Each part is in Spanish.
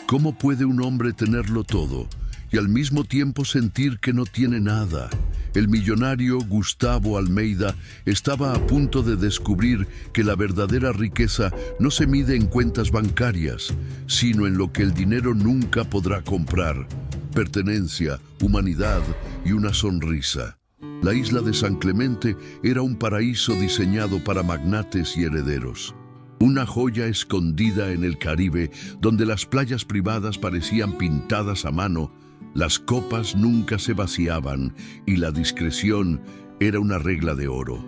¿Cómo puede un hombre tenerlo todo y al mismo tiempo sentir que no tiene nada? El millonario Gustavo Almeida estaba a punto de descubrir que la verdadera riqueza no se mide en cuentas bancarias, sino en lo que el dinero nunca podrá comprar: pertenencia, humanidad y una sonrisa. La isla de San Clemente era un paraíso diseñado para magnates y herederos. Una joya escondida en el Caribe, donde las playas privadas parecían pintadas a mano, las copas nunca se vaciaban y la discreción era una regla de oro.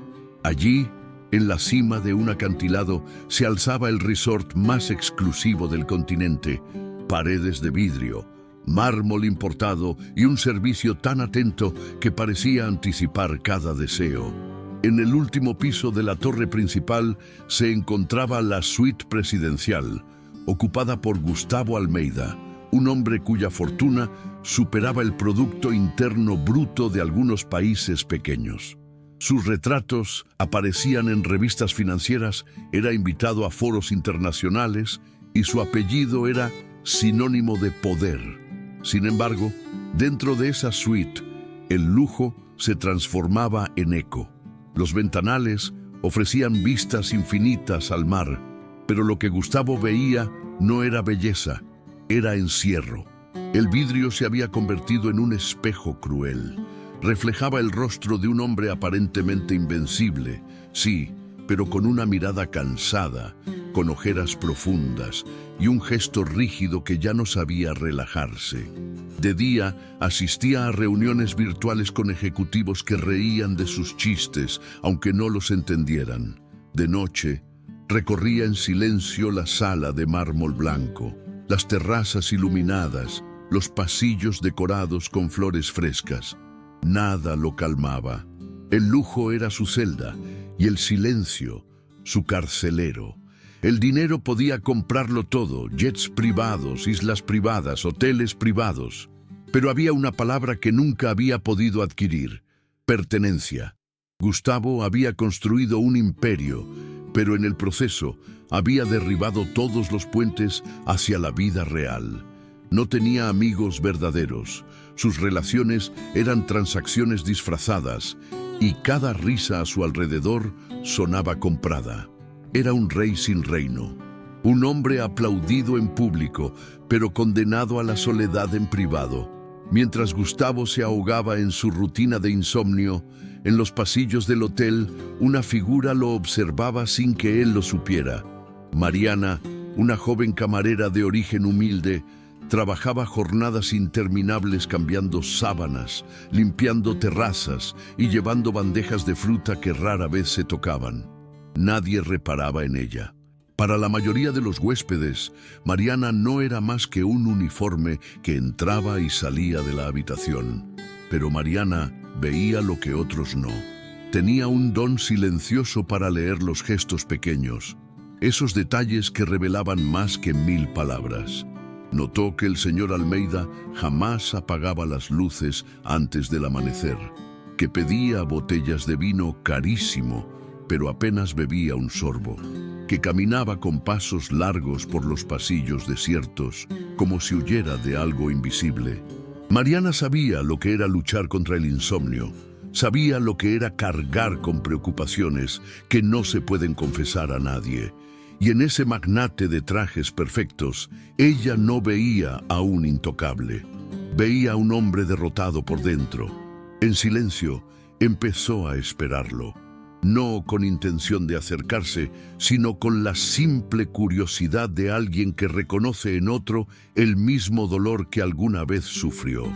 Allí, en la cima de un acantilado, se alzaba el resort más exclusivo del continente: paredes de vidrio, mármol importado y un servicio tan atento que parecía anticipar cada deseo. En el último piso de la torre principal se encontraba la suite presidencial, ocupada por Gustavo Almeida, un hombre cuya fortuna superaba el Producto Interno Bruto de algunos países pequeños. Sus retratos aparecían en revistas financieras, era invitado a foros internacionales y su apellido era sinónimo de poder. Sin embargo, dentro de esa suite, el lujo se transformaba en eco. Los ventanales ofrecían vistas infinitas al mar, pero lo que Gustavo veía no era belleza, era encierro. El vidrio se había convertido en un espejo cruel. Reflejaba el rostro de un hombre aparentemente invencible, sí, pero con una mirada cansada, con ojeras profundas y un gesto rígido que ya no sabía relajarse. De día asistía a reuniones virtuales con ejecutivos que reían de sus chistes, aunque no los entendieran. De noche, recorría en silencio la sala de mármol blanco, las terrazas iluminadas, los pasillos decorados con flores frescas. Nada lo calmaba. El lujo era su celda y el silencio su carcelero. El dinero podía comprarlo todo: jets privados, islas privadas, hoteles privados. Pero había una palabra que nunca había podido adquirir: pertenencia. Gustavo había construido un imperio, pero en el proceso había derribado todos los puentes hacia la vida real. No tenía amigos verdaderos. Sus relaciones eran transacciones disfrazadas y cada risa a su alrededor sonaba comprada. Era un rey sin reino, un hombre aplaudido en público, pero condenado a la soledad en privado. Mientras Gustavo se ahogaba en su rutina de insomnio, en los pasillos del hotel, una figura lo observaba sin que él lo supiera. Mariana, una joven camarera de origen humilde, trabajaba jornadas interminables cambiando sábanas, limpiando terrazas y llevando bandejas de fruta que rara vez se tocaban. Nadie reparaba en ella. Para la mayoría de los huéspedes, Mariana no era más que un uniforme que entraba y salía de la habitación. Pero Mariana veía lo que otros no. Tenía un don silencioso para leer los gestos pequeños, esos detalles que revelaban más que 1000 palabras. Notó que el señor Almeida jamás apagaba las luces antes del amanecer, que pedía botellas de vino carísimo, pero apenas bebía un sorbo, que caminaba con pasos largos por los pasillos desiertos, como si huyera de algo invisible. Mariana sabía lo que era luchar contra el insomnio, sabía lo que era cargar con preocupaciones que no se pueden confesar a nadie. Y en ese magnate de trajes perfectos, ella no veía a un intocable. Veía a un hombre derrotado por dentro. En silencio, empezó a esperarlo. No con intención de acercarse, sino con la simple curiosidad de alguien que reconoce en otro el mismo dolor que alguna vez sufrió.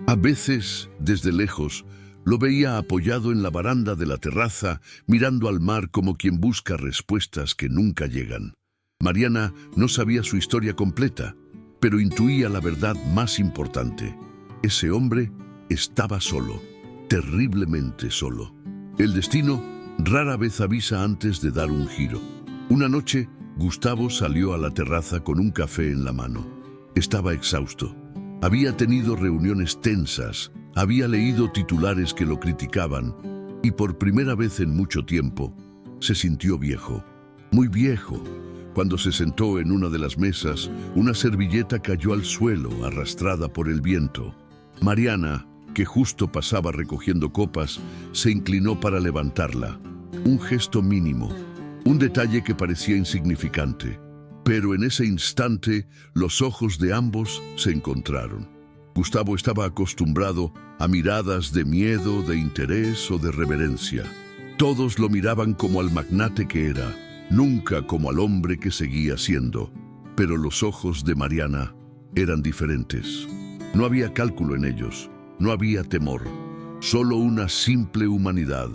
A veces, desde lejos, lo veía apoyado en la baranda de la terraza, mirando al mar como quien busca respuestas que nunca llegan. Mariana no sabía su historia completa, pero intuía la verdad más importante. Ese hombre estaba solo, terriblemente solo. El destino rara vez avisa antes de dar un giro. Una noche, Gustavo salió a la terraza con un café en la mano. Estaba exhausto. Había tenido reuniones tensas, había leído titulares que lo criticaban y por primera vez en mucho tiempo se sintió viejo, muy viejo, Cuando se sentó en una de las mesas, una servilleta cayó al suelo, arrastrada por el viento. Mariana, que justo pasaba recogiendo copas, se inclinó para levantarla. Un gesto mínimo, un detalle que parecía insignificante. Pero en ese instante, los ojos de ambos se encontraron. Gustavo estaba acostumbrado a miradas de miedo, de interés o de reverencia. Todos lo miraban como al magnate que era, nunca como al hombre que seguía siendo. Pero los ojos de Mariana eran diferentes. No había cálculo en ellos, no había temor, solo una simple humanidad.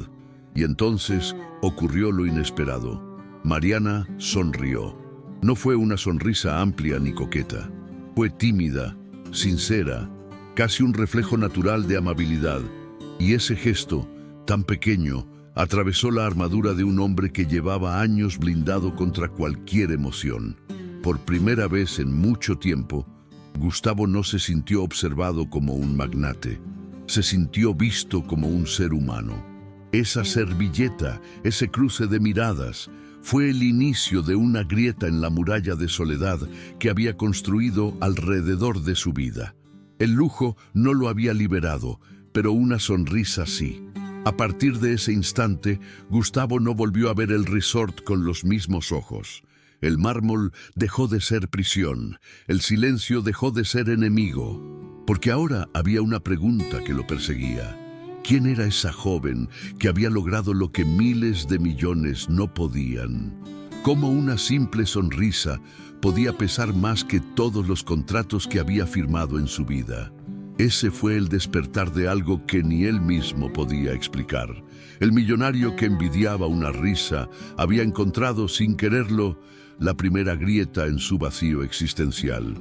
Y entonces ocurrió lo inesperado. Mariana sonrió. No fue una sonrisa amplia ni coqueta. Fue tímida, sincera, casi un reflejo natural de amabilidad. Y ese gesto, tan pequeño, atravesó la armadura de un hombre que llevaba años blindado contra cualquier emoción. Por primera vez en mucho tiempo, Gustavo no se sintió observado como un magnate. Se sintió visto como un ser humano. Esa servilleta, ese cruce de miradas, fue el inicio de una grieta en la muralla de soledad que había construido alrededor de su vida. El lujo no lo había liberado, pero una sonrisa sí. A partir de ese instante, Gustavo no volvió a ver el resort con los mismos ojos. El mármol dejó de ser prisión, el silencio dejó de ser enemigo, porque ahora había una pregunta que lo perseguía. ¿Quién era esa joven que había logrado lo que miles de millones no podían? ¿Cómo una simple sonrisa podía pesar más que todos los contratos que había firmado en su vida? Ese fue el despertar de algo que ni él mismo podía explicar. El millonario que envidiaba una risa había encontrado, sin quererlo, la primera grieta en su vacío existencial.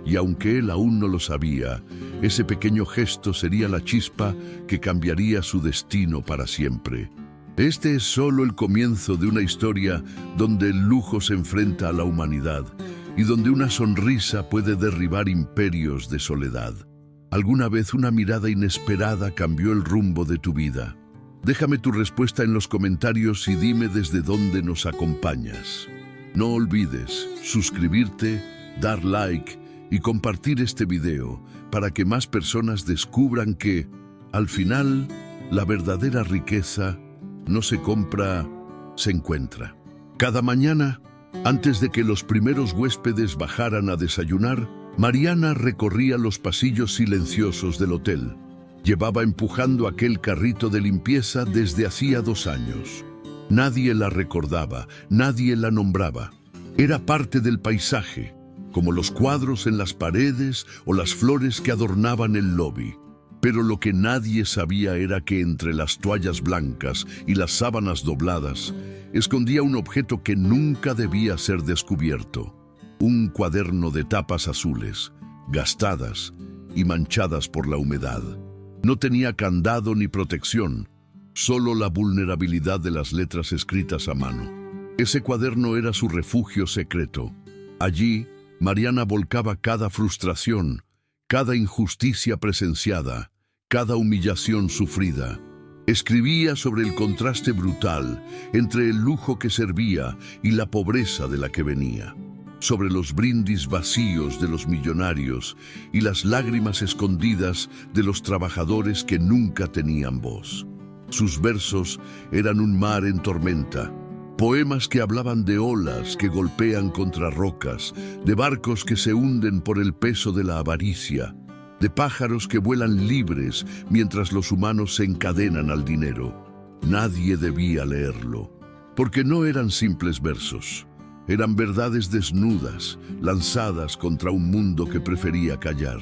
Y aunque él aún no lo sabía, ese pequeño gesto sería la chispa que cambiaría su destino para siempre. Este es solo el comienzo de una historia donde el lujo se enfrenta a la humanidad y donde una sonrisa puede derribar imperios de soledad. ¿Alguna vez una mirada inesperada cambió el rumbo de tu vida? Déjame tu respuesta en los comentarios y dime desde dónde nos acompañas. No olvides suscribirte, dar like y compartir este video para que más personas descubran que, al final, la verdadera riqueza no se compra, se encuentra. Cada mañana, antes de que los primeros huéspedes bajaran a desayunar, Mariana recorría los pasillos silenciosos del hotel. Llevaba empujando aquel carrito de limpieza desde hacía 2 años. Nadie la recordaba, nadie la nombraba. Era parte del paisaje, como los cuadros en las paredes o las flores que adornaban el lobby. Pero lo que nadie sabía era que entre las toallas blancas y las sábanas dobladas, escondía un objeto que nunca debía ser descubierto. Un cuaderno de tapas azules, gastadas y manchadas por la humedad. No tenía candado ni protección, solo la vulnerabilidad de las letras escritas a mano. Ese cuaderno era su refugio secreto. Allí, Mariana volcaba cada frustración, cada injusticia presenciada, cada humillación sufrida. Escribía sobre el contraste brutal entre el lujo que servía y la pobreza de la que venía. Sobre los brindis vacíos de los millonarios y las lágrimas escondidas de los trabajadores que nunca tenían voz. Sus versos eran un mar en tormenta, poemas que hablaban de olas que golpean contra rocas, de barcos que se hunden por el peso de la avaricia, de pájaros que vuelan libres mientras los humanos se encadenan al dinero. Nadie debía leerlo, porque no eran simples versos. Eran verdades desnudas, lanzadas contra un mundo que prefería callar.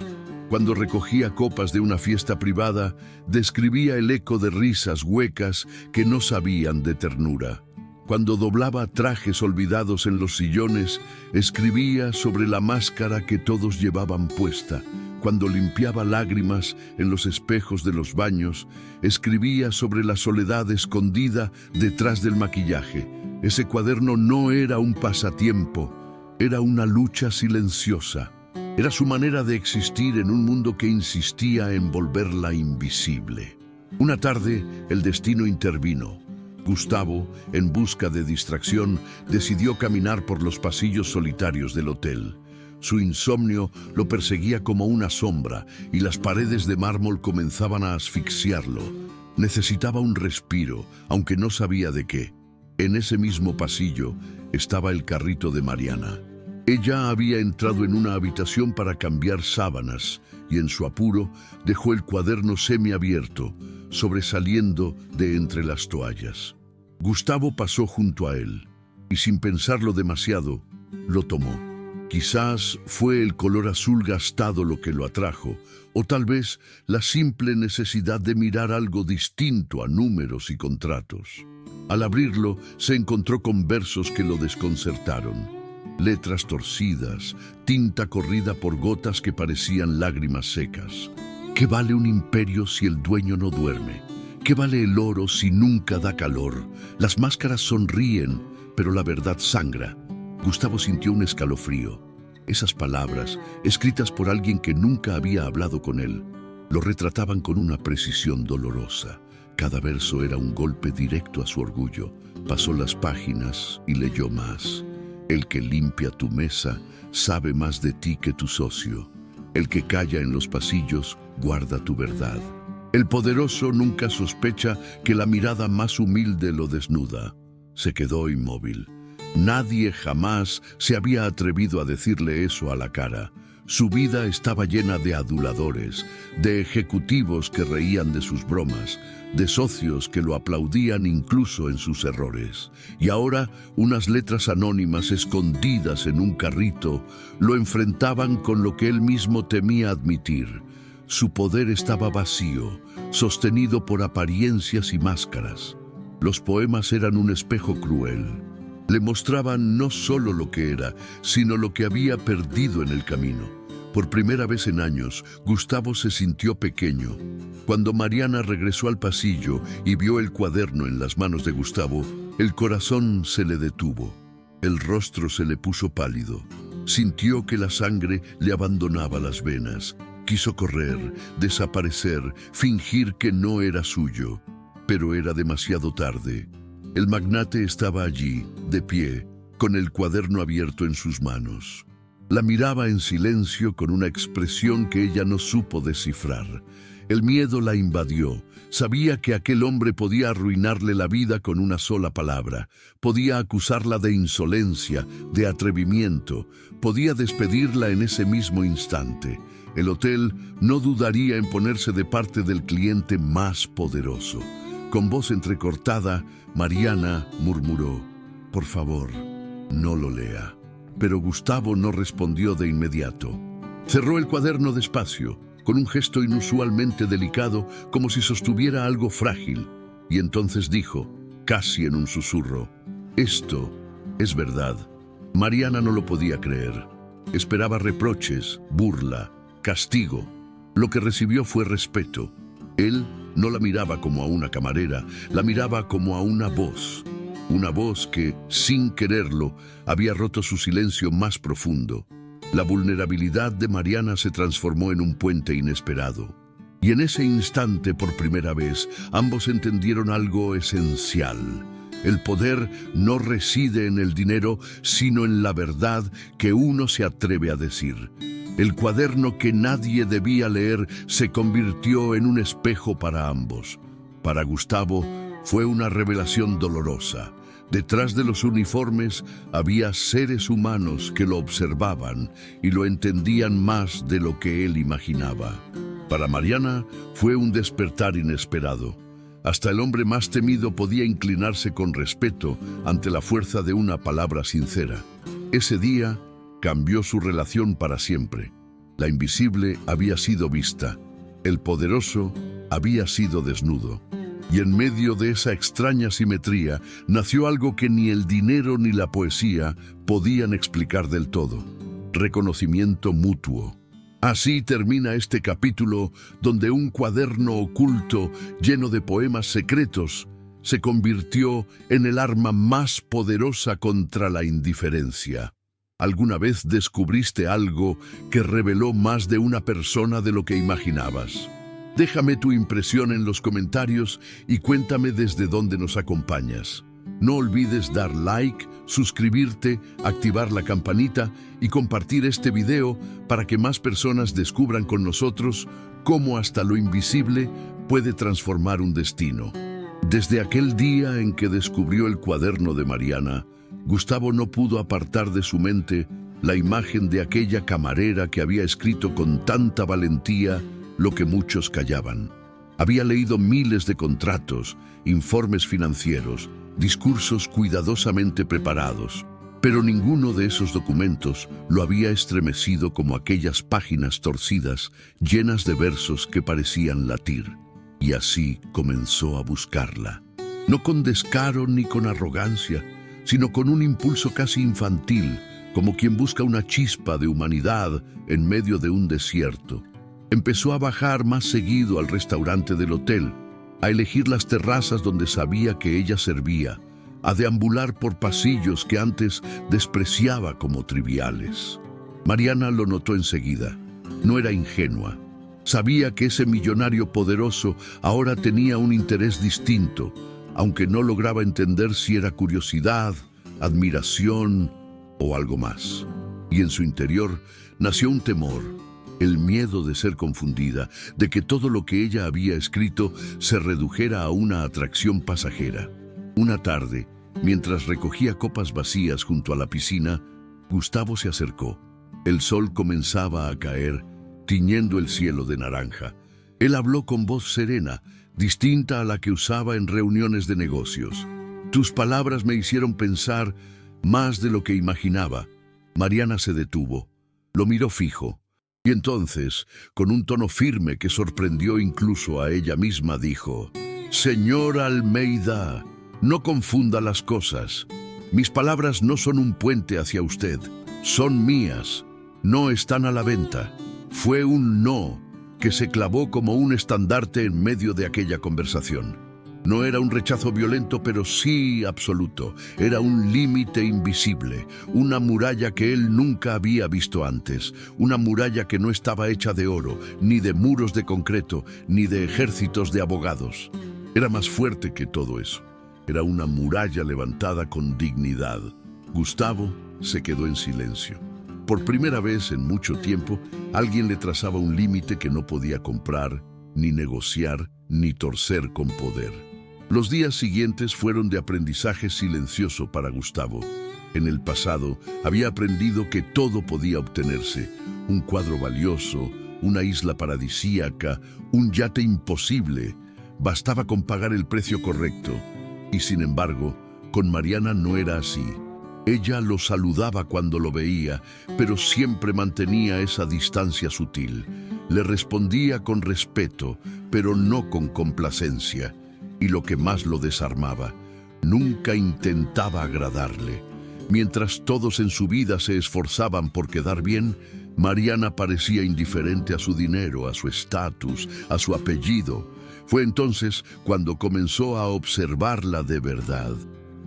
Cuando recogía copas de una fiesta privada, describía el eco de risas huecas que no sabían de ternura. Cuando doblaba trajes olvidados en los sillones, escribía sobre la máscara que todos llevaban puesta. Cuando limpiaba lágrimas en los espejos de los baños, escribía sobre la soledad escondida detrás del maquillaje. Ese cuaderno no era un pasatiempo, era una lucha silenciosa. Era su manera de existir en un mundo que insistía en volverla invisible. Una tarde, el destino intervino. Gustavo, en busca de distracción, decidió caminar por los pasillos solitarios del hotel. Su insomnio lo perseguía como una sombra y las paredes de mármol comenzaban a asfixiarlo. Necesitaba un respiro, aunque no sabía de qué. En ese mismo pasillo estaba el carrito de Mariana. Ella había entrado en una habitación para cambiar sábanas y en su apuro dejó el cuaderno semiabierto, sobresaliendo de entre las toallas. Gustavo pasó junto a él y sin pensarlo demasiado, lo tomó. Quizás fue el color azul gastado lo que lo atrajo, o tal vez la simple necesidad de mirar algo distinto a números y contratos. Al abrirlo, se encontró con versos que lo desconcertaron. Letras torcidas, tinta corrida por gotas que parecían lágrimas secas. ¿Qué vale un imperio si el dueño no duerme? ¿Qué vale el oro si nunca da calor? Las máscaras sonríen, pero la verdad sangra. Gustavo sintió un escalofrío. Esas palabras, escritas por alguien que nunca había hablado con él, lo retrataban con una precisión dolorosa. Cada verso era un golpe directo a su orgullo. Pasó las páginas y leyó más. El que limpia tu mesa sabe más de ti que tu socio. El que calla en los pasillos guarda tu verdad. El poderoso nunca sospecha que la mirada más humilde lo desnuda. Se quedó inmóvil. Nadie jamás se había atrevido a decirle eso a la cara. Su vida estaba llena de aduladores, de ejecutivos que reían de sus bromas, de socios que lo aplaudían incluso en sus errores. Y ahora, unas letras anónimas escondidas en un carrito lo enfrentaban con lo que él mismo temía admitir. Su poder estaba vacío, sostenido por apariencias y máscaras. Los poemas eran un espejo cruel. Le mostraban no solo lo que era, sino lo que había perdido en el camino. Por primera vez en años, Gustavo se sintió pequeño. Cuando Mariana regresó al pasillo y vio el cuaderno en las manos de Gustavo, el corazón se le detuvo. El rostro se le puso pálido. Sintió que la sangre le abandonaba las venas. Quiso correr, desaparecer, fingir que no era suyo. Pero era demasiado tarde. El magnate estaba allí, de pie, con el cuaderno abierto en sus manos. La miraba en silencio con una expresión que ella no supo descifrar. El miedo la invadió. Sabía que aquel hombre podía arruinarle la vida con una sola palabra. Podía acusarla de insolencia, de atrevimiento. Podía despedirla en ese mismo instante. El hotel no dudaría en ponerse de parte del cliente más poderoso. Con voz entrecortada, Mariana murmuró: «Por favor, no lo lea». Pero Gustavo no respondió de inmediato. Cerró el cuaderno despacio, con un gesto inusualmente delicado, como si sostuviera algo frágil, y entonces dijo, casi en un susurro: «Esto es verdad». Mariana no lo podía creer. Esperaba reproches, burla, castigo. Lo que recibió fue respeto. Él no la miraba como a una camarera, la miraba como a una voz que, sin quererlo, había roto su silencio más profundo. La vulnerabilidad de Mariana se transformó en un puente inesperado. Y en ese instante, por primera vez, ambos entendieron algo esencial. El poder no reside en el dinero, sino en la verdad que uno se atreve a decir. El cuaderno que nadie debía leer se convirtió en un espejo para ambos. Para Gustavo fue una revelación dolorosa. Detrás de los uniformes había seres humanos que lo observaban y lo entendían más de lo que él imaginaba. Para Mariana fue un despertar inesperado. Hasta el hombre más temido podía inclinarse con respeto ante la fuerza de una palabra sincera. Ese día cambió su relación para siempre. La invisible había sido vista. El poderoso había sido desnudo. Y en medio de esa extraña simetría nació algo que ni el dinero ni la poesía podían explicar del todo: reconocimiento mutuo. Así termina este capítulo donde un cuaderno oculto lleno de poemas secretos se convirtió en el arma más poderosa contra la indiferencia. ¿Alguna vez descubriste algo que reveló más de una persona de lo que imaginabas? Déjame tu impresión en los comentarios y cuéntame desde dónde nos acompañas. No olvides dar like, suscribirte, activar la campanita y compartir este video para que más personas descubran con nosotros cómo hasta lo invisible puede transformar un destino. Desde aquel día en que descubrió el cuaderno de Mariana, Gustavo no pudo apartar de su mente la imagen de aquella camarera que había escrito con tanta valentía lo que muchos callaban. Había leído miles de contratos, informes financieros, discursos cuidadosamente preparados, pero ninguno de esos documentos lo había estremecido como aquellas páginas torcidas llenas de versos que parecían latir. Y así comenzó a buscarla, no con descaro ni con arrogancia, sino con un impulso casi infantil, como quien busca una chispa de humanidad en medio de un desierto. Empezó a bajar más seguido al restaurante del hotel, a elegir las terrazas donde sabía que ella servía, a deambular por pasillos que antes despreciaba como triviales. Mariana lo notó enseguida. No era ingenua. Sabía que ese millonario poderoso ahora tenía un interés distinto, aunque no lograba entender si era curiosidad, admiración o algo más. Y en su interior nació un temor, el miedo de ser confundida, de que todo lo que ella había escrito se redujera a una atracción pasajera. Una tarde, mientras recogía copas vacías junto a la piscina, Gustavo se acercó. El sol comenzaba a caer, tiñendo el cielo de naranja. Él habló con voz serena, distinta a la que usaba en reuniones de negocios. Tus palabras me hicieron pensar más de lo que imaginaba. Mariana se detuvo, lo miró fijo, y entonces, con un tono firme que sorprendió incluso a ella misma, dijo: Señora Almeida, no confunda las cosas. Mis palabras no son un puente hacia usted, son mías, no están a la venta. Fue un no que se clavó como un estandarte en medio de aquella conversación. No era un rechazo violento, pero sí absoluto. Era un límite invisible, una muralla que él nunca había visto antes, una muralla que no estaba hecha de oro, ni de muros de concreto, ni de ejércitos de abogados. Era más fuerte que todo eso. Era una muralla levantada con dignidad. Gustavo se quedó en silencio. Por primera vez en mucho tiempo, alguien le trazaba un límite que no podía comprar, ni negociar, ni torcer con poder. Los días siguientes fueron de aprendizaje silencioso para Gustavo. En el pasado había aprendido que todo podía obtenerse: un cuadro valioso, una isla paradisíaca, un yate imposible. Bastaba con pagar el precio correcto. Y sin embargo, con Mariana no era así. Ella lo saludaba cuando lo veía, pero siempre mantenía esa distancia sutil. Le respondía con respeto, pero no con complacencia. Y lo que más lo desarmaba, nunca intentaba agradarle. Mientras todos en su vida se esforzaban por quedar bien, Mariana parecía indiferente a su dinero, a su estatus, a su apellido. Fue entonces cuando comenzó a observarla de verdad.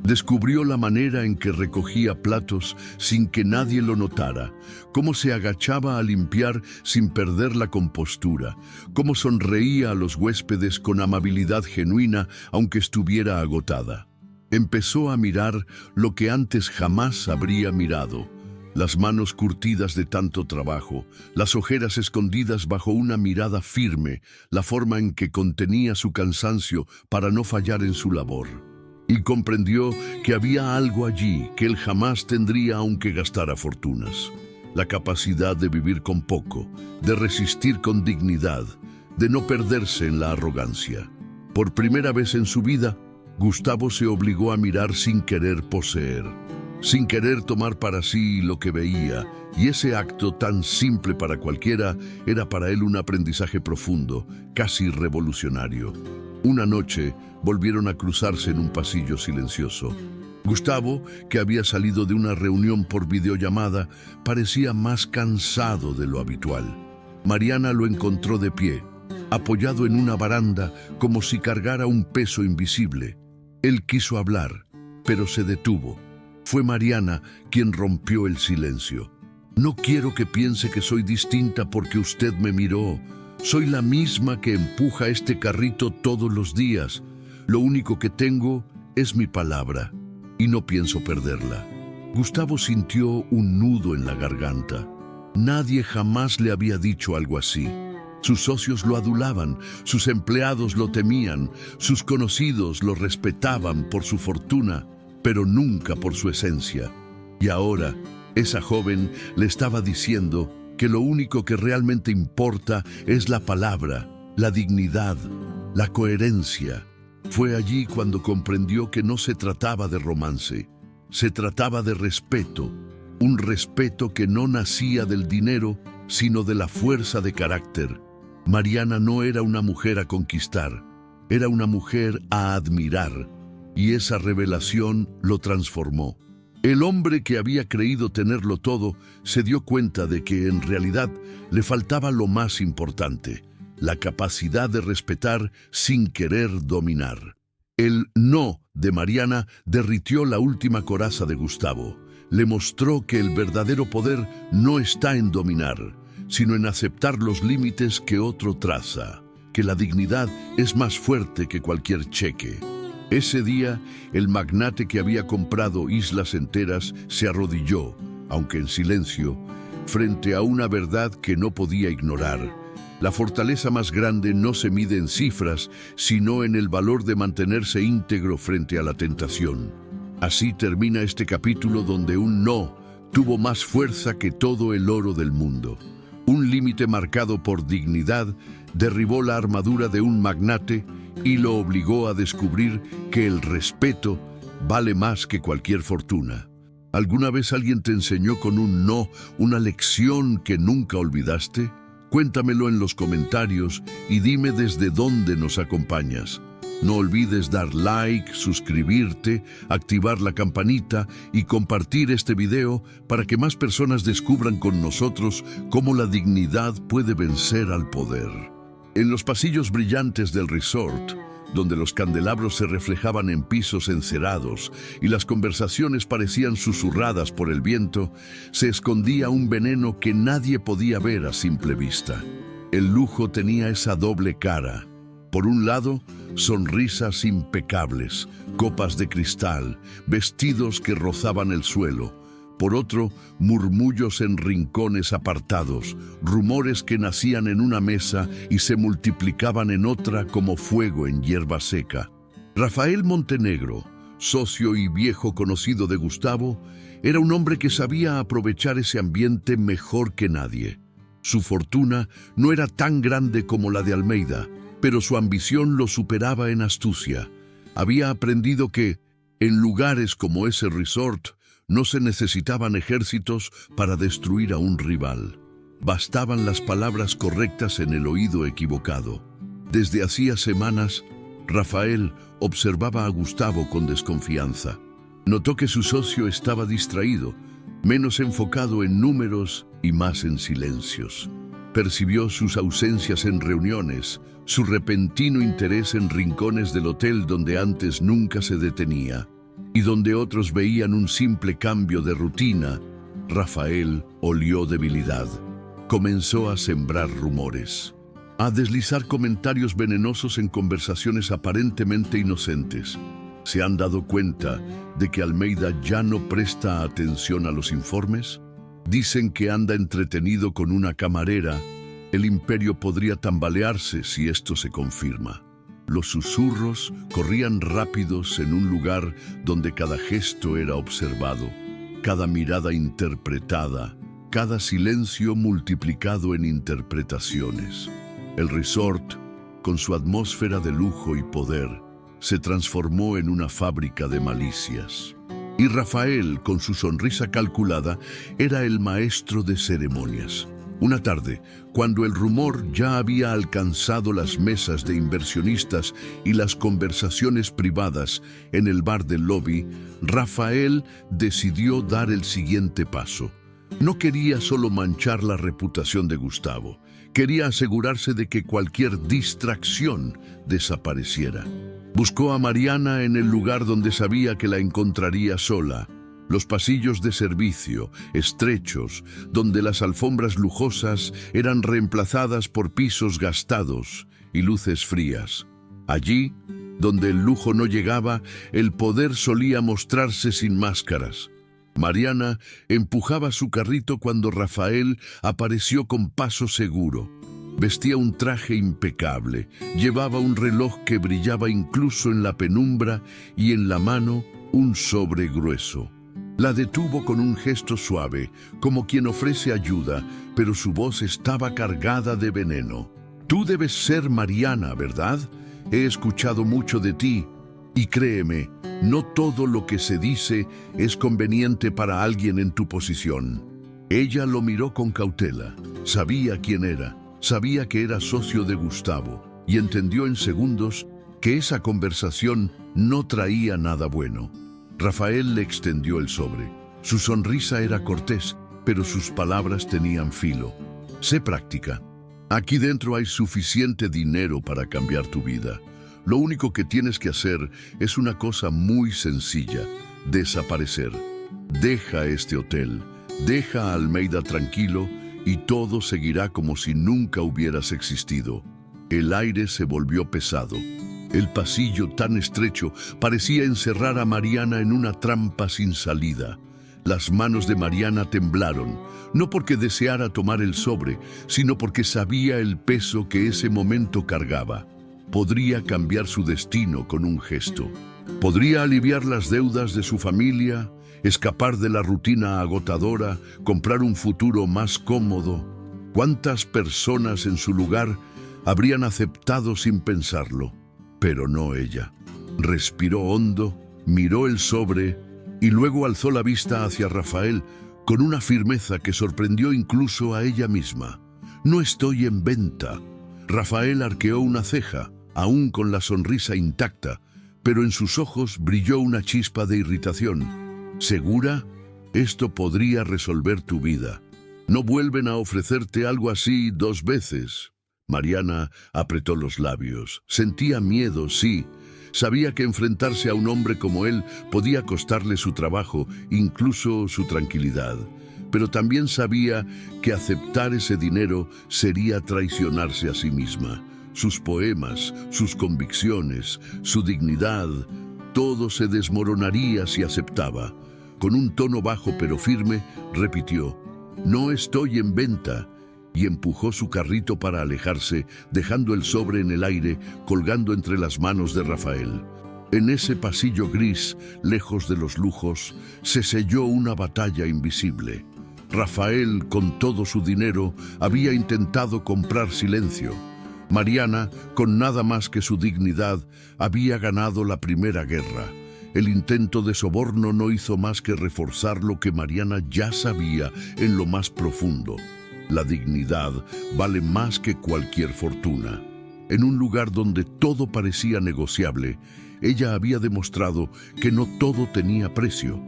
Descubrió la manera en que recogía platos sin que nadie lo notara, cómo se agachaba a limpiar sin perder la compostura, cómo sonreía a los huéspedes con amabilidad genuina aunque estuviera agotada. Empezó a mirar lo que antes jamás habría mirado: las manos curtidas de tanto trabajo, las ojeras escondidas bajo una mirada firme, la forma en que contenía su cansancio para no fallar en su labor. Y comprendió que había algo allí que él jamás tendría aunque gastara fortunas: la capacidad de vivir con poco, de resistir con dignidad, de no perderse en la arrogancia. Por primera vez en su vida, Gustavo se obligó a mirar sin querer poseer, sin querer tomar para sí lo que veía, y ese acto tan simple para cualquiera era para él un aprendizaje profundo, casi revolucionario. Una noche volvieron a cruzarse en un pasillo silencioso. Gustavo, que había salido de una reunión por videollamada, parecía más cansado de lo habitual. Mariana lo encontró de pie, apoyado en una baranda, como si cargara un peso invisible. Él quiso hablar, pero se detuvo. Fue Mariana quien rompió el silencio. No quiero que piense que soy distinta porque usted me miró. Soy la misma que empuja este carrito todos los días. Lo único que tengo es mi palabra y no pienso perderla. Gustavo sintió un nudo en la garganta. Nadie jamás le había dicho algo así. Sus socios lo adulaban, sus empleados lo temían, sus conocidos lo respetaban por su fortuna, pero nunca por su esencia. Y ahora, esa joven le estaba diciendo que lo único que realmente importa es la palabra, la dignidad, la coherencia. Fue allí cuando comprendió que no se trataba de romance, se trataba de respeto, un respeto que no nacía del dinero, sino de la fuerza de carácter. Mariana no era una mujer a conquistar, era una mujer a admirar, y esa revelación lo transformó. El hombre que había creído tenerlo todo se dio cuenta de que en realidad le faltaba lo más importante, la capacidad de respetar sin querer dominar. El no de Mariana derritió la última coraza de Gustavo. Le mostró que el verdadero poder no está en dominar, sino en aceptar los límites que otro traza, que la dignidad es más fuerte que cualquier cheque. Ese día, el magnate que había comprado islas enteras se arrodilló, aunque en silencio, frente a una verdad que no podía ignorar. La fortaleza más grande no se mide en cifras, sino en el valor de mantenerse íntegro frente a la tentación. Así termina este capítulo donde un no tuvo más fuerza que todo el oro del mundo. Un límite marcado por dignidad derribó la armadura de un magnate y lo obligó a descubrir que el respeto vale más que cualquier fortuna. ¿Alguna vez alguien te enseñó con un no una lección que nunca olvidaste? Cuéntamelo en los comentarios y dime desde dónde nos acompañas. No olvides dar like, suscribirte, activar la campanita y compartir este video para que más personas descubran con nosotros cómo la dignidad puede vencer al poder. En los pasillos brillantes del resort, donde los candelabros se reflejaban en pisos encerados y las conversaciones parecían susurradas por el viento, se escondía un veneno que nadie podía ver a simple vista. El lujo tenía esa doble cara. Por un lado, sonrisas impecables, copas de cristal, vestidos que rozaban el suelo. Por otro, murmullos en rincones apartados, rumores que nacían en una mesa y se multiplicaban en otra como fuego en hierba seca. Rafael Montenegro, socio y viejo conocido de Gustavo, era un hombre que sabía aprovechar ese ambiente mejor que nadie. Su fortuna no era tan grande como la de Almeida, pero su ambición lo superaba en astucia. Había aprendido que, en lugares como ese resort, no se necesitaban ejércitos para destruir a un rival. Bastaban las palabras correctas en el oído equivocado. Desde hacía semanas, Rafael observaba a Gustavo con desconfianza. Notó que su socio estaba distraído, menos enfocado en números y más en silencios. Percibió sus ausencias en reuniones, su repentino interés en rincones del hotel donde antes nunca se detenía, y donde otros veían un simple cambio de rutina. Rafael olió debilidad. Comenzó a sembrar rumores, a deslizar comentarios venenosos en conversaciones aparentemente inocentes. ¿Se han dado cuenta de que Almeida ya no presta atención a los informes? Dicen que anda entretenido con una camarera. El imperio podría tambalearse si esto se confirma. Los susurros corrían rápidos en un lugar donde cada gesto era observado, cada mirada interpretada, cada silencio multiplicado en interpretaciones. El resort, con su atmósfera de lujo y poder, se transformó en una fábrica de malicias. Y Rafael, con su sonrisa calculada, era el maestro de ceremonias. Una tarde, cuando el rumor ya había alcanzado las mesas de inversionistas y las conversaciones privadas en el bar del lobby, Rafael decidió dar el siguiente paso. No quería solo manchar la reputación de Gustavo, quería asegurarse de que cualquier distracción desapareciera. Buscó a Mariana en el lugar donde sabía que la encontraría sola. Los pasillos de servicio, estrechos, donde las alfombras lujosas eran reemplazadas por pisos gastados y luces frías. Allí, donde el lujo no llegaba, el poder solía mostrarse sin máscaras. Mariana empujaba su carrito cuando Rafael apareció con paso seguro. Vestía un traje impecable, llevaba un reloj que brillaba incluso en la penumbra y en la mano un sobre grueso. La detuvo con un gesto suave, como quien ofrece ayuda, pero su voz estaba cargada de veneno. Tú debes ser Mariana, ¿verdad? He escuchado mucho de ti, y créeme, no todo lo que se dice es conveniente para alguien en tu posición. Ella lo miró con cautela, sabía quién era, sabía que era socio de Gustavo, y entendió en segundos que esa conversación no traía nada bueno. Rafael le extendió el sobre. Su sonrisa era cortés, pero sus palabras tenían filo. Sé práctica. Aquí dentro hay suficiente dinero para cambiar tu vida. Lo único que tienes que hacer es una cosa muy sencilla: desaparecer. Deja este hotel, deja a Almeida tranquilo y todo seguirá como si nunca hubieras existido. El aire se volvió pesado. El pasillo tan estrecho parecía encerrar a Mariana en una trampa sin salida. Las manos de Mariana temblaron, no porque deseara tomar el sobre, sino porque sabía el peso que ese momento cargaba. Podría cambiar su destino con un gesto. Podría aliviar las deudas de su familia, escapar de la rutina agotadora, comprar un futuro más cómodo. ¿Cuántas personas en su lugar habrían aceptado sin pensarlo? Pero no ella. Respiró hondo, miró el sobre y luego alzó la vista hacia Rafael con una firmeza que sorprendió incluso a ella misma. No estoy en venta. Rafael arqueó una ceja, aún con la sonrisa intacta, pero en sus ojos brilló una chispa de irritación. ¿Segura? Esto podría resolver tu vida. No vuelven a ofrecerte algo así 2 veces. Mariana apretó los labios. Sentía miedo, sí. Sabía que enfrentarse a un hombre como él podía costarle su trabajo, incluso su tranquilidad. Pero también sabía que aceptar ese dinero sería traicionarse a sí misma. Sus poemas, sus convicciones, su dignidad, todo se desmoronaría si aceptaba. Con un tono bajo pero firme, repitió: «No estoy en venta», y empujó su carrito para alejarse, dejando el sobre en el aire, colgando entre las manos de Rafael. En ese pasillo gris, lejos de los lujos, se selló una batalla invisible. Rafael, con todo su dinero, había intentado comprar silencio. Mariana, con nada más que su dignidad, había ganado la primera guerra. El intento de soborno no hizo más que reforzar lo que Mariana ya sabía en lo más profundo. La dignidad vale más que cualquier fortuna. En un lugar donde todo parecía negociable, ella había demostrado que no todo tenía precio.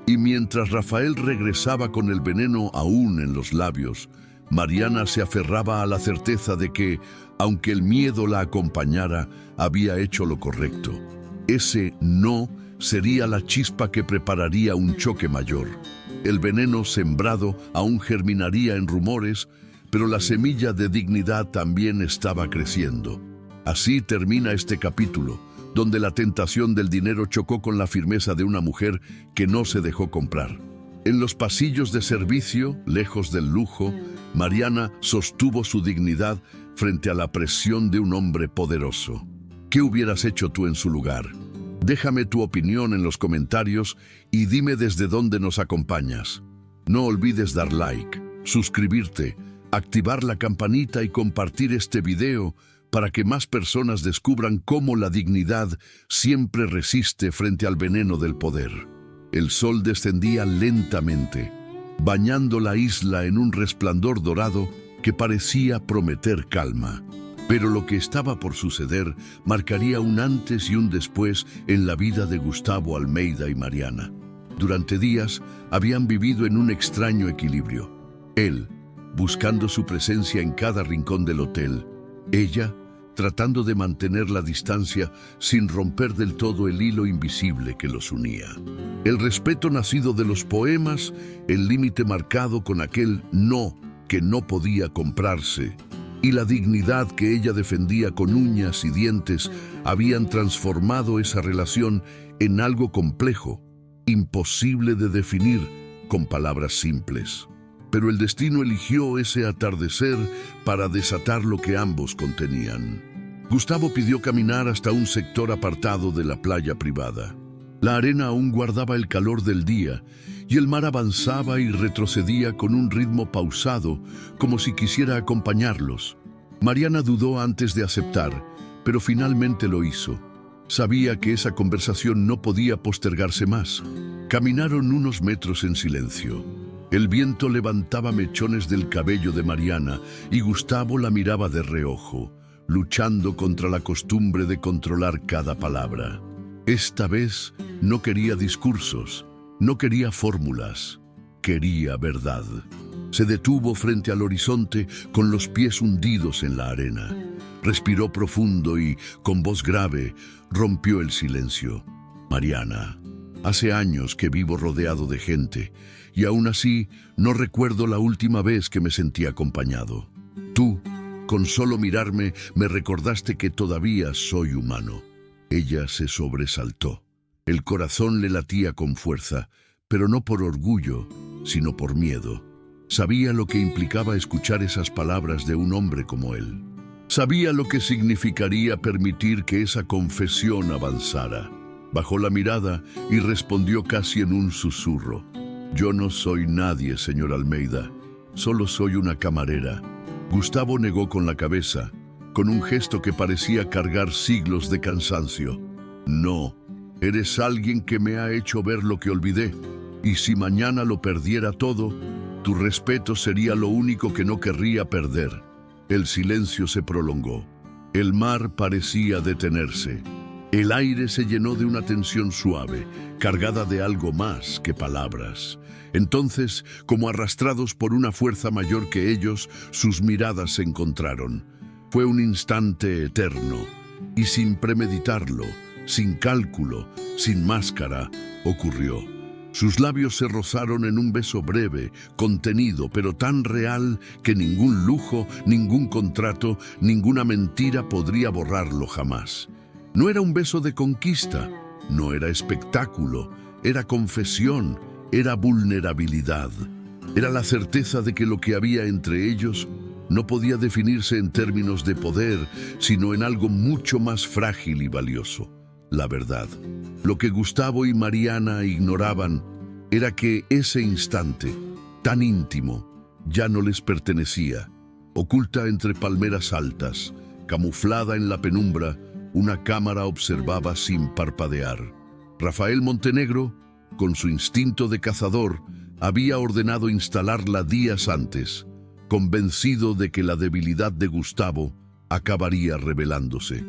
Y mientras Rafael regresaba con el veneno aún en los labios, Mariana se aferraba a la certeza de que, aunque el miedo la acompañara, había hecho lo correcto. Ese no sería la chispa que prepararía un choque mayor. El veneno sembrado aún germinaría en rumores, pero la semilla de dignidad también estaba creciendo. Así termina este capítulo, donde la tentación del dinero chocó con la firmeza de una mujer que no se dejó comprar. En los pasillos de servicio, lejos del lujo, Mariana sostuvo su dignidad frente a la presión de un hombre poderoso. ¿Qué hubieras hecho tú en su lugar? Déjame tu opinión en los comentarios y dime desde dónde nos acompañas. No olvides dar like, suscribirte, activar la campanita y compartir este video para que más personas descubran cómo la dignidad siempre resiste frente al veneno del poder. El sol descendía lentamente, bañando la isla en un resplandor dorado que parecía prometer calma. Pero lo que estaba por suceder marcaría un antes y un después en la vida de Gustavo Almeida y Mariana. Durante días habían vivido en un extraño equilibrio. Él, buscando su presencia en cada rincón del hotel. Ella, tratando de mantener la distancia sin romper del todo el hilo invisible que los unía. El respeto nacido de los poemas, el límite marcado con aquel no que no podía comprarse, y la dignidad que ella defendía con uñas y dientes habían transformado esa relación en algo complejo, imposible de definir con palabras simples. Pero el destino eligió ese atardecer para desatar lo que ambos contenían. Gustavo pidió caminar hasta un sector apartado de la playa privada. La arena aún guardaba el calor del día y el mar avanzaba y retrocedía con un ritmo pausado, como si quisiera acompañarlos. Mariana dudó antes de aceptar, pero finalmente lo hizo. Sabía que esa conversación no podía postergarse más. Caminaron unos metros en silencio. El viento levantaba mechones del cabello de Mariana y Gustavo la miraba de reojo, luchando contra la costumbre de controlar cada palabra. Esta vez no quería discursos, no quería fórmulas, quería verdad. Se detuvo frente al horizonte con los pies hundidos en la arena. Respiró profundo y, con voz grave, rompió el silencio. Mariana, hace años que vivo rodeado de gente y aún así no recuerdo la última vez que me sentí acompañado. Tú, con solo mirarme, me recordaste que todavía soy humano. Ella se sobresaltó. El corazón le latía con fuerza, pero no por orgullo, sino por miedo. Sabía lo que implicaba escuchar esas palabras de un hombre como él. Sabía lo que significaría permitir que esa confesión avanzara. Bajó la mirada y respondió casi en un susurro. Yo no soy nadie, señor Almeida. Solo soy una camarera. Gustavo negó con la cabeza, con un gesto que parecía cargar siglos de cansancio. No, eres alguien que me ha hecho ver lo que olvidé, y si mañana lo perdiera todo, tu respeto sería lo único que no querría perder. El silencio se prolongó. El mar parecía detenerse. El aire se llenó de una tensión suave, cargada de algo más que palabras. Entonces, como arrastrados por una fuerza mayor que ellos, sus miradas se encontraron. Fue un instante eterno, y sin premeditarlo, sin cálculo, sin máscara, ocurrió. Sus labios se rozaron en un beso breve, contenido, pero tan real que ningún lujo, ningún contrato, ninguna mentira podría borrarlo jamás. No era un beso de conquista, no era espectáculo, era confesión, era vulnerabilidad. Era la certeza de que lo que había entre ellos no podía definirse en términos de poder, sino en algo mucho más frágil y valioso: la verdad. Lo que Gustavo y Mariana ignoraban era que ese instante, tan íntimo, ya no les pertenecía. Oculta entre palmeras altas, camuflada en la penumbra, una cámara observaba sin parpadear. Rafael Montenegro, con su instinto de cazador, había ordenado instalarla días antes, convencido de que la debilidad de Gustavo acabaría revelándose.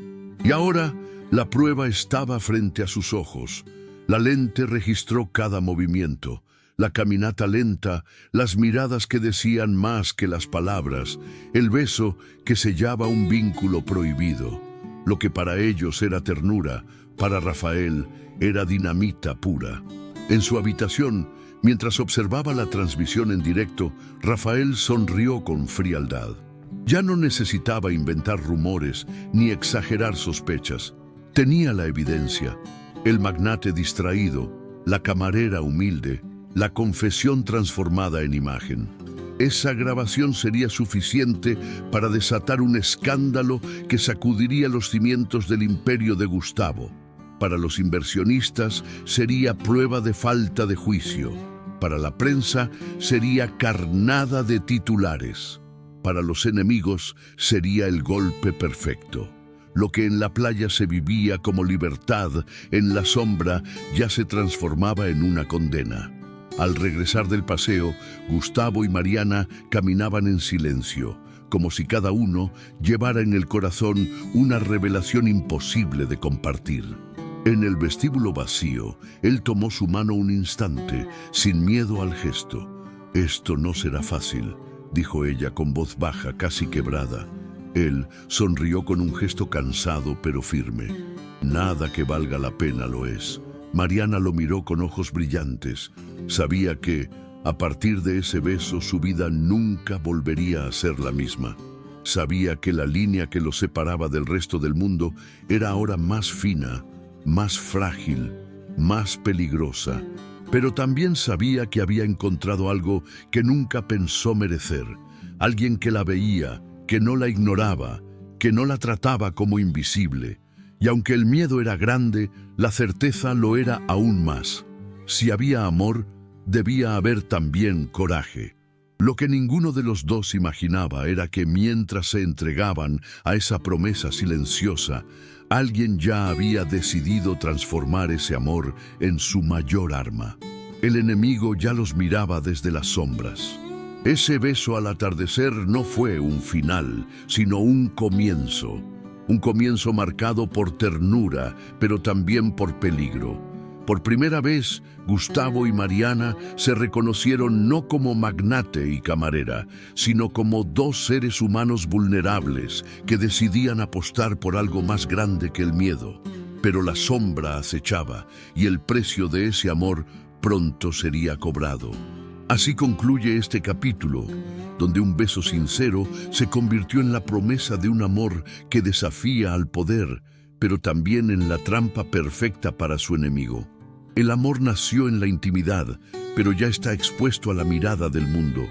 Y ahora la prueba estaba frente a sus ojos. La lente registró cada movimiento, la caminata lenta, las miradas que decían más que las palabras, el beso que sellaba un vínculo prohibido. Lo que para ellos era ternura, para Rafael era dinamita pura. En su habitación, mientras observaba la transmisión en directo, Rafael sonrió con frialdad. Ya no necesitaba inventar rumores ni exagerar sospechas. Tenía la evidencia: el magnate distraído, la camarera humilde, la confesión transformada en imagen. Esa grabación sería suficiente para desatar un escándalo que sacudiría los cimientos del imperio de Gustavo. Para los inversionistas sería prueba de falta de juicio. Para la prensa sería carnada de titulares. Para los enemigos sería el golpe perfecto. Lo que en la playa se vivía como libertad, en la sombra ya se transformaba en una condena. Al regresar del paseo, Gustavo y Mariana caminaban en silencio, como si cada uno llevara en el corazón una revelación imposible de compartir. En el vestíbulo vacío, él tomó su mano un instante, sin miedo al gesto. «Esto no será fácil», dijo ella con voz baja, casi quebrada. Él sonrió con un gesto cansado pero firme. Nada que valga la pena lo es. Mariana lo miró con ojos brillantes. Sabía que, a partir de ese beso, su vida nunca volvería a ser la misma. Sabía que la línea que lo separaba del resto del mundo era ahora más fina, más frágil, más peligrosa. Pero también sabía que había encontrado algo que nunca pensó merecer. Alguien que la veía, que no la ignoraba, que no la trataba como invisible. Y aunque el miedo era grande, la certeza lo era aún más. Si había amor, debía haber también coraje. Lo que ninguno de los dos imaginaba era que mientras se entregaban a esa promesa silenciosa, alguien ya había decidido transformar ese amor en su mayor arma. El enemigo ya los miraba desde las sombras. Ese beso al atardecer no fue un final, sino un comienzo. Un comienzo marcado por ternura, pero también por peligro. Por primera vez, Gustavo y Mariana se reconocieron no como magnate y camarera, sino como dos seres humanos vulnerables que decidían apostar por algo más grande que el miedo. Pero la sombra acechaba y el precio de ese amor pronto sería cobrado. Así concluye este capítulo, donde un beso sincero se convirtió en la promesa de un amor que desafía al poder, pero también en la trampa perfecta para su enemigo. El amor nació en la intimidad, pero ya está expuesto a la mirada del mundo.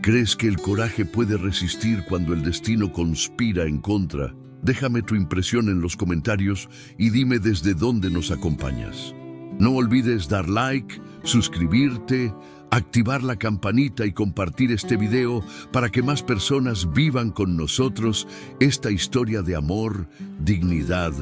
¿Crees que el coraje puede resistir cuando el destino conspira en contra? Déjame tu impresión en los comentarios y dime desde dónde nos acompañas. No olvides dar like, suscribirte, activar la campanita y compartir este video para que más personas vivan con nosotros esta historia de amor, dignidad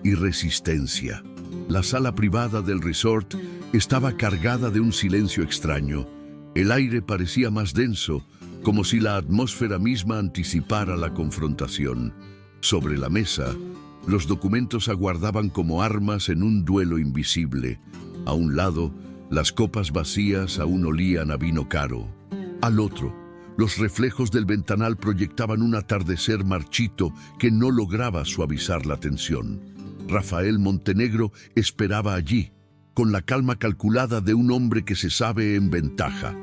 y resistencia. La sala privada del resort estaba cargada de un silencio extraño. El aire parecía más denso, como si la atmósfera misma anticipara la confrontación. Sobre la mesa, los documentos aguardaban como armas en un duelo invisible. A un lado, las copas vacías aún olían a vino caro. Al otro, los reflejos del ventanal proyectaban un atardecer marchito que no lograba suavizar la tensión. Rafael Montenegro esperaba allí, con la calma calculada de un hombre que se sabe en ventaja.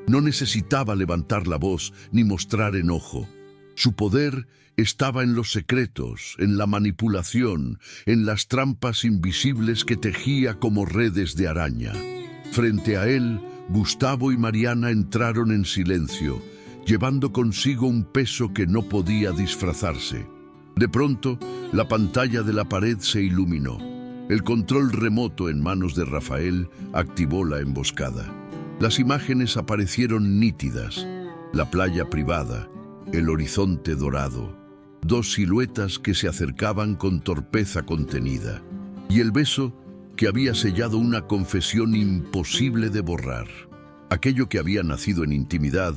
No necesitaba levantar la voz ni mostrar enojo. Su poder estaba en los secretos, en la manipulación, en las trampas invisibles que tejía como redes de araña. Frente a él, Gustavo y Mariana entraron en silencio, llevando consigo un peso que no podía disfrazarse. De pronto, la pantalla de la pared se iluminó. El control remoto en manos de Rafael activó la emboscada. Las imágenes aparecieron nítidas. La playa privada, el horizonte dorado, dos siluetas que se acercaban con torpeza contenida, y el beso que había sellado una confesión imposible de borrar. Aquello que había nacido en intimidad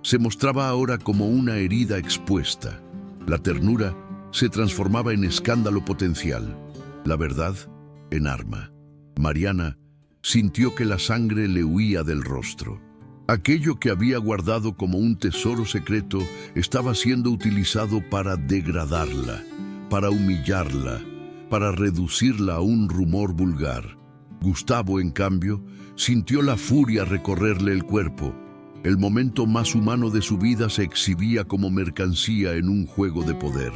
se mostraba ahora como una herida expuesta. La ternura se transformaba en escándalo potencial, la verdad en arma. Mariana sintió que la sangre le huía del rostro. Aquello que había guardado como un tesoro secreto estaba siendo utilizado para degradarla, para humillarla, para reducirla a un rumor vulgar. Gustavo, en cambio, sintió la furia recorrerle el cuerpo. El momento más humano de su vida se exhibía como mercancía en un juego de poder.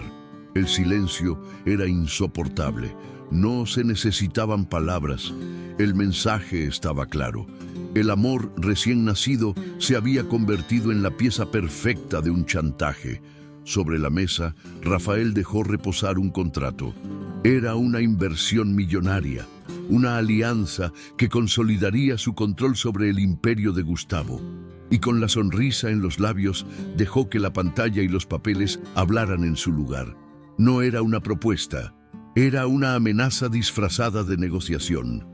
El silencio era insoportable. No se necesitaban palabras. El mensaje estaba claro. El amor recién nacido se había convertido en la pieza perfecta de un chantaje. Sobre la mesa, Rafael dejó reposar un contrato. Era una inversión millonaria, una alianza que consolidaría su control sobre el imperio de Gustavo. Y con la sonrisa en los labios, dejó que la pantalla y los papeles hablaran en su lugar. No era una propuesta, era una amenaza disfrazada de negociación.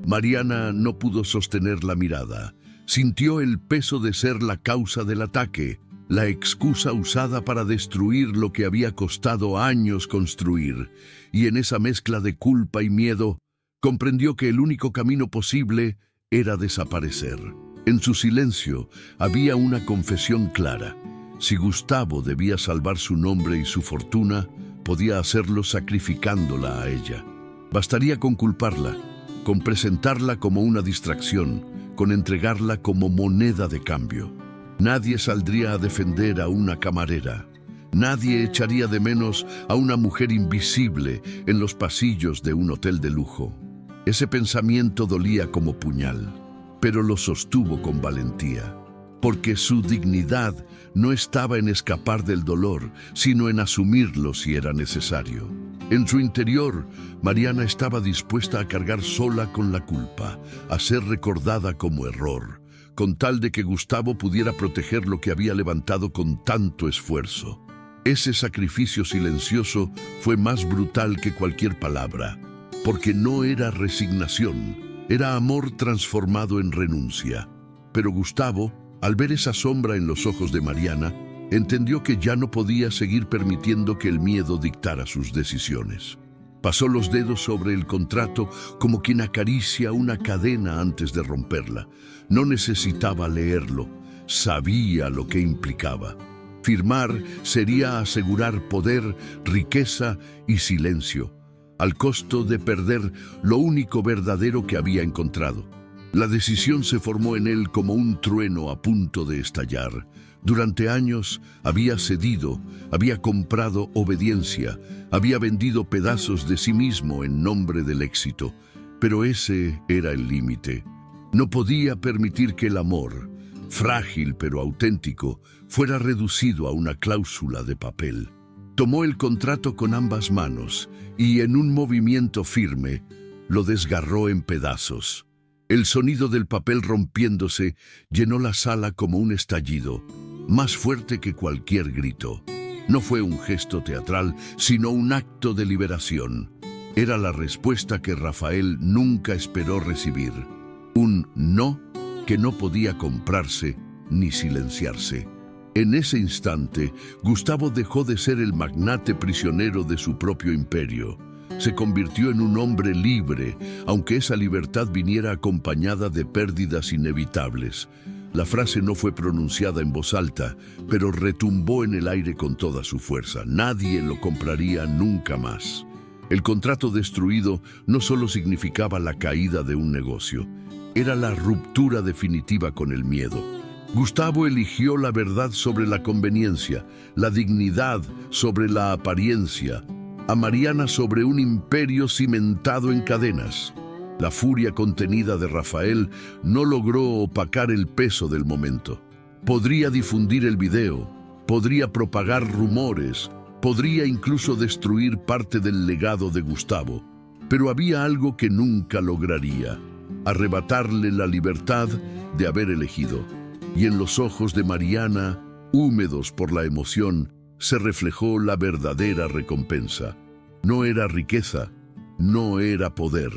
Mariana no pudo sostener la mirada. Sintió el peso de ser la causa del ataque, la excusa usada para destruir lo que había costado años construir. Y en esa mezcla de culpa y miedo, comprendió que el único camino posible era desaparecer. En su silencio había una confesión clara. Si Gustavo debía salvar su nombre y su fortuna, podía hacerlo sacrificándola a ella. Bastaría con culparla, con presentarla como una distracción, con entregarla como moneda de cambio. Nadie saldría a defender a una camarera. Nadie echaría de menos a una mujer invisible en los pasillos de un hotel de lujo. Ese pensamiento dolía como puñal, pero lo sostuvo con valentía, porque su dignidad no estaba en escapar del dolor, sino en asumirlo si era necesario. En su interior, Mariana estaba dispuesta a cargar sola con la culpa, a ser recordada como error, con tal de que Gustavo pudiera proteger lo que había levantado con tanto esfuerzo. Ese sacrificio silencioso fue más brutal que cualquier palabra, porque no era resignación, era amor transformado en renuncia. Pero Gustavo, al ver esa sombra en los ojos de Mariana, entendió que ya no podía seguir permitiendo que el miedo dictara sus decisiones. Pasó los dedos sobre el contrato como quien acaricia una cadena antes de romperla. No necesitaba leerlo, sabía lo que implicaba. Firmar sería asegurar poder, riqueza y silencio, al costo de perder lo único verdadero que había encontrado. La decisión se formó en él como un trueno a punto de estallar. Durante años había cedido, había comprado obediencia, había vendido pedazos de sí mismo en nombre del éxito. Pero ese era el límite. No podía permitir que el amor, frágil pero auténtico, fuera reducido a una cláusula de papel. Tomó el contrato con ambas manos y, en un movimiento firme, lo desgarró en pedazos. El sonido del papel rompiéndose llenó la sala como un estallido, más fuerte que cualquier grito. No fue un gesto teatral, sino un acto de liberación. Era la respuesta que Rafael nunca esperó recibir. Un no que no podía comprarse ni silenciarse. En ese instante, Gustavo dejó de ser el magnate prisionero de su propio imperio. Se convirtió en un hombre libre, aunque esa libertad viniera acompañada de pérdidas inevitables. La frase no fue pronunciada en voz alta, pero retumbó en el aire con toda su fuerza. Nadie lo compraría nunca más. El contrato destruido no solo significaba la caída de un negocio, era la ruptura definitiva con el miedo. Gustavo eligió la verdad sobre la conveniencia, la dignidad sobre la apariencia, a Mariana sobre un imperio cimentado en cadenas. La furia contenida de Rafael no logró opacar el peso del momento. Podría difundir el video, podría propagar rumores, podría incluso destruir parte del legado de Gustavo. Pero había algo que nunca lograría: arrebatarle la libertad de haber elegido. Y en los ojos de Mariana, húmedos por la emoción, se reflejó la verdadera recompensa. No era riqueza, no era poder.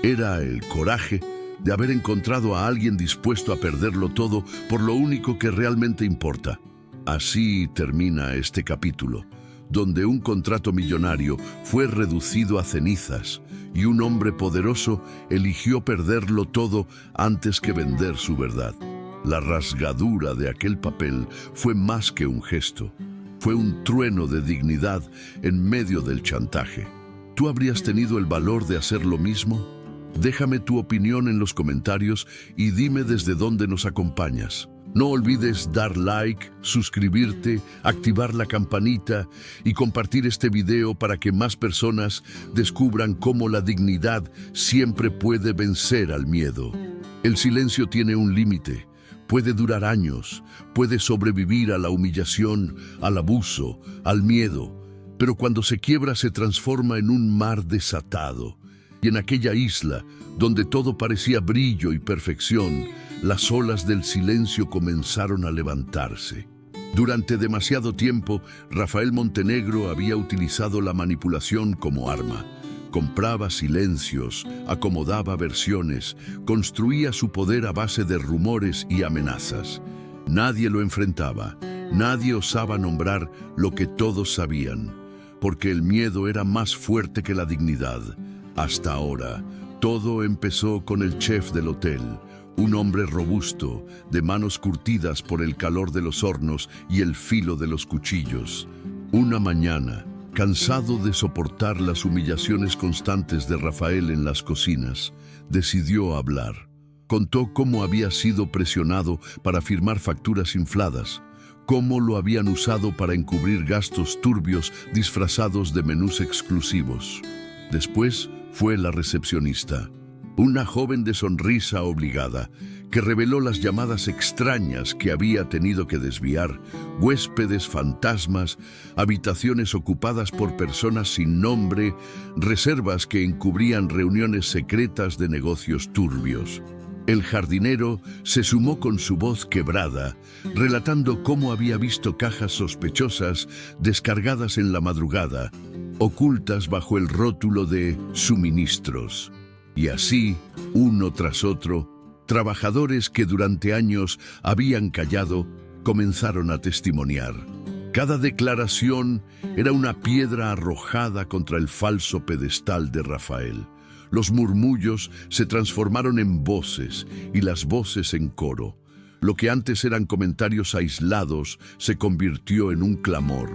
Era el coraje de haber encontrado a alguien dispuesto a perderlo todo por lo único que realmente importa. Así termina este capítulo, donde un contrato millonario fue reducido a cenizas y un hombre poderoso eligió perderlo todo antes que vender su verdad. La rasgadura de aquel papel fue más que un gesto. Fue un trueno de dignidad en medio del chantaje. ¿Tú habrías tenido el valor de hacer lo mismo? Déjame tu opinión en los comentarios y dime desde dónde nos acompañas. No olvides dar like, suscribirte, activar la campanita y compartir este video para que más personas descubran cómo la dignidad siempre puede vencer al miedo. El silencio tiene un límite. Puede durar años, puede sobrevivir a la humillación, al abuso, al miedo, pero cuando se quiebra se transforma en un mar desatado. Y en aquella isla, donde todo parecía brillo y perfección, las olas del silencio comenzaron a levantarse. Durante demasiado tiempo, Rafael Montenegro había utilizado la manipulación como arma. Compraba silencios, acomodaba versiones, construía su poder a base de rumores y amenazas. Nadie lo enfrentaba, nadie osaba nombrar lo que todos sabían, porque el miedo era más fuerte que la dignidad. Hasta ahora, todo empezó con el chef del hotel, Un hombre robusto, de manos curtidas por el calor de los hornos y el filo de los cuchillos. Una mañana, cansado de soportar las humillaciones constantes de Rafael en las cocinas, decidió hablar. Contó cómo había sido presionado para firmar facturas infladas, cómo lo habían usado para encubrir gastos turbios disfrazados de menús exclusivos. Después fue la recepcionista, una joven de sonrisa obligada, que reveló las llamadas extrañas que había tenido que desviar, huéspedes fantasmas, habitaciones ocupadas por personas sin nombre, reservas que encubrían reuniones secretas de negocios turbios. El jardinero se sumó con su voz quebrada, relatando cómo había visto cajas sospechosas descargadas en la madrugada, ocultas bajo el rótulo de suministros. Y así, uno tras otro, trabajadores que durante años habían callado, comenzaron a testimoniar. Cada declaración era una piedra arrojada contra el falso pedestal de Rafael. Los murmullos se transformaron en voces y las voces en coro. Lo que antes eran comentarios aislados se convirtió en un clamor.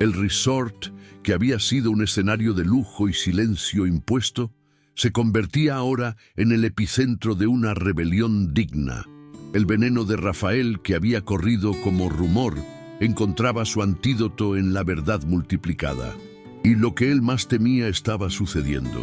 El resort, que había sido un escenario de lujo y silencio impuesto, se convertía ahora en el epicentro de una rebelión digna. El veneno de Rafael, que había corrido como rumor, encontraba su antídoto en la verdad multiplicada. Y lo que él más temía estaba sucediendo.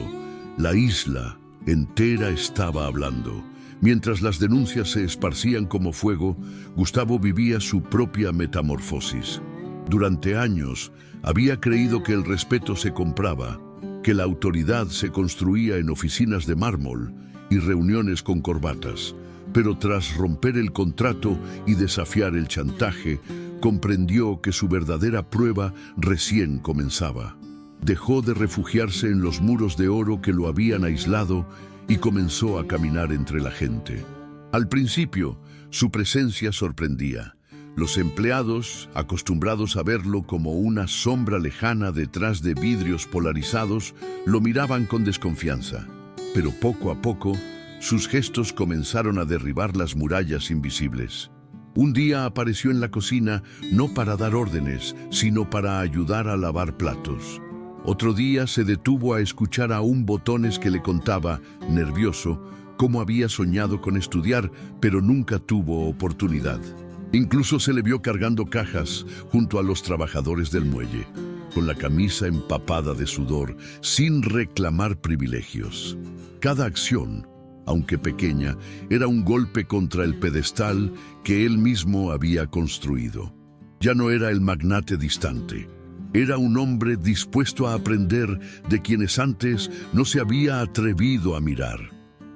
La isla entera estaba hablando. Mientras las denuncias se esparcían como fuego, Gustavo vivía su propia metamorfosis. Durante años había creído que el respeto se compraba, que la autoridad se construía en oficinas de mármol y reuniones con corbatas. Pero tras romper el contrato y desafiar el chantaje, comprendió que su verdadera prueba recién comenzaba. Dejó de refugiarse en los muros de oro que lo habían aislado y comenzó a caminar entre la gente. Al principio, su presencia sorprendía. Los empleados, acostumbrados a verlo como una sombra lejana detrás de vidrios polarizados, lo miraban con desconfianza. Pero poco a poco, sus gestos comenzaron a derribar las murallas invisibles. Un día apareció en la cocina no para dar órdenes, sino para ayudar a lavar platos. Otro día se detuvo a escuchar a un botones que le contaba, nervioso, cómo había soñado con estudiar, pero nunca tuvo oportunidad. Incluso se le vio cargando cajas junto a los trabajadores del muelle, con la camisa empapada de sudor, sin reclamar privilegios. Cada acción, aunque pequeña, era un golpe contra el pedestal que él mismo había construido. Ya no era el magnate distante. Era un hombre dispuesto a aprender de quienes antes no se había atrevido a mirar.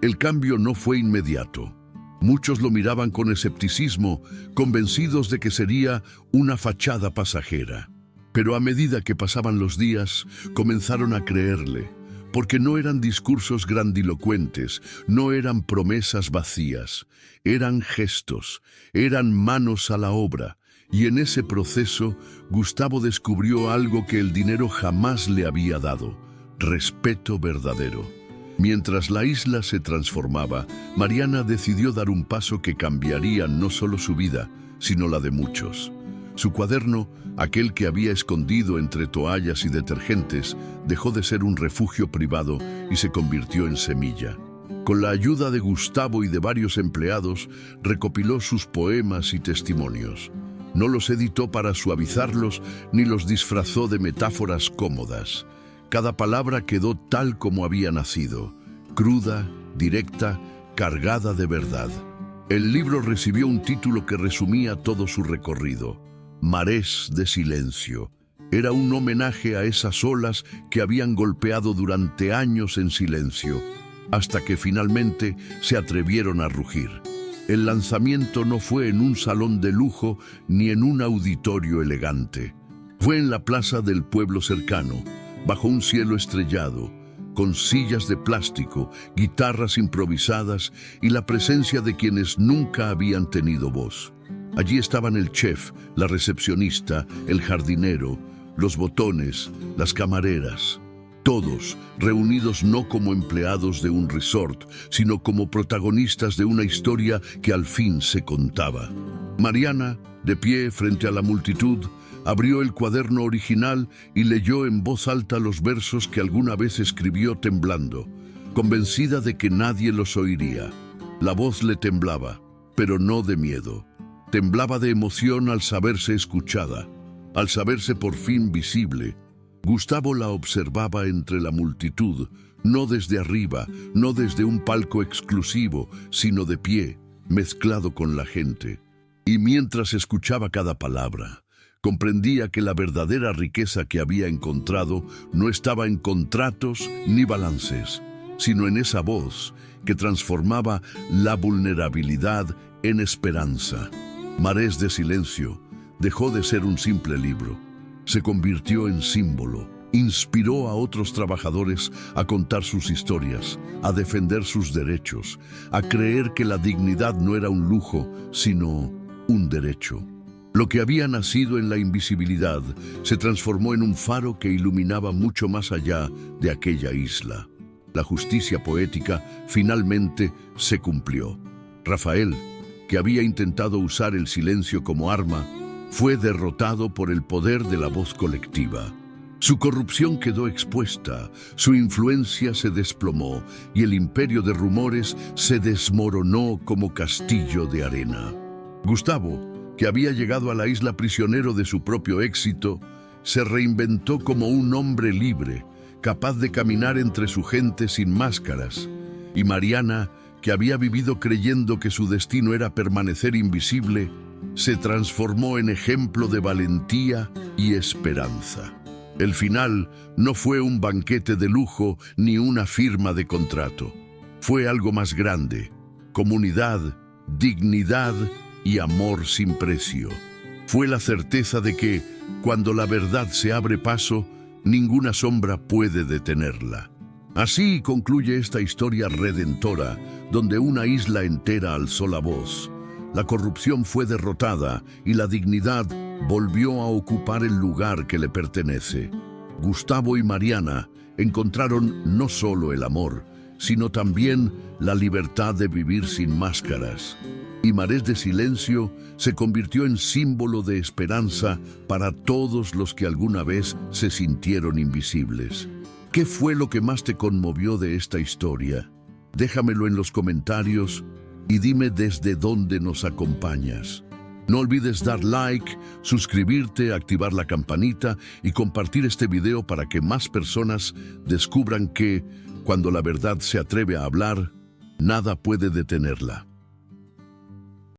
El cambio no fue inmediato. Muchos lo miraban con escepticismo, convencidos de que sería una fachada pasajera. Pero a medida que pasaban los días, comenzaron a creerle, porque no eran discursos grandilocuentes, no eran promesas vacías, eran gestos, eran manos a la obra. Y en ese proceso, Gustavo descubrió algo que el dinero jamás le había dado: respeto verdadero. Mientras la isla se transformaba, Mariana decidió dar un paso que cambiaría no solo su vida, sino la de muchos. Su cuaderno, aquel que había escondido entre toallas y detergentes, dejó de ser un refugio privado y se convirtió en semilla. Con la ayuda de Gustavo y de varios empleados, recopiló sus poemas y testimonios. No los editó para suavizarlos, ni los disfrazó de metáforas cómodas. Cada palabra quedó tal como había nacido, cruda, directa, cargada de verdad. El libro recibió un título que resumía todo su recorrido: Mares de Silencio. Era un homenaje a esas olas que habían golpeado durante años en silencio, hasta que finalmente se atrevieron a rugir. El lanzamiento no fue en un salón de lujo ni en un auditorio elegante. Fue en la plaza del pueblo cercano, bajo un cielo estrellado, con sillas de plástico, guitarras improvisadas y la presencia de quienes nunca habían tenido voz. Allí estaban el chef, la recepcionista, el jardinero, los botones, las camareras. Todos, reunidos no como empleados de un resort, sino como protagonistas de una historia que al fin se contaba. Mariana, de pie frente a la multitud, abrió el cuaderno original y leyó en voz alta los versos que alguna vez escribió temblando, convencida de que nadie los oiría. La voz le temblaba, pero no de miedo. Temblaba de emoción al saberse escuchada, al saberse por fin visible. Gustavo la observaba entre la multitud, no desde arriba, no desde un palco exclusivo, sino de pie, mezclado con la gente. Y mientras escuchaba cada palabra, comprendía que la verdadera riqueza que había encontrado no estaba en contratos ni balances, sino en esa voz que transformaba la vulnerabilidad en esperanza. Mares de Silencio dejó de ser un simple libro. Se convirtió en símbolo. Inspiró a otros trabajadores a contar sus historias, a defender sus derechos, a creer que la dignidad no era un lujo, sino un derecho. Lo que había nacido en la invisibilidad se transformó en un faro que iluminaba mucho más allá de aquella isla. La justicia poética finalmente se cumplió. Rafael, que había intentado usar el silencio como arma, fue derrotado por el poder de la voz colectiva. Su corrupción quedó expuesta, su influencia se desplomó y el imperio de rumores se desmoronó como castillo de arena. Gustavo, que había llegado a la isla prisionero de su propio éxito, se reinventó como un hombre libre, capaz de caminar entre su gente sin máscaras. Y Mariana, que había vivido creyendo que su destino era permanecer invisible, se transformó en ejemplo de valentía y esperanza. El final no fue un banquete de lujo ni una firma de contrato. Fue algo más grande: comunidad, dignidad y amor sin precio. Fue la certeza de que, cuando la verdad se abre paso, ninguna sombra puede detenerla. Así concluye esta historia redentora, donde una isla entera alzó la voz. La corrupción fue derrotada y la dignidad volvió a ocupar el lugar que le pertenece. Gustavo y Mariana encontraron no solo el amor, sino también la libertad de vivir sin máscaras. Y Mares de Silencio se convirtió en símbolo de esperanza para todos los que alguna vez se sintieron invisibles. ¿Qué fue lo que más te conmovió de esta historia? Déjamelo en los comentarios y dime desde dónde nos acompañas. No olvides dar like, suscribirte, activar la campanita y compartir este video para que más personas descubran que, cuando la verdad se atreve a hablar, nada puede detenerla.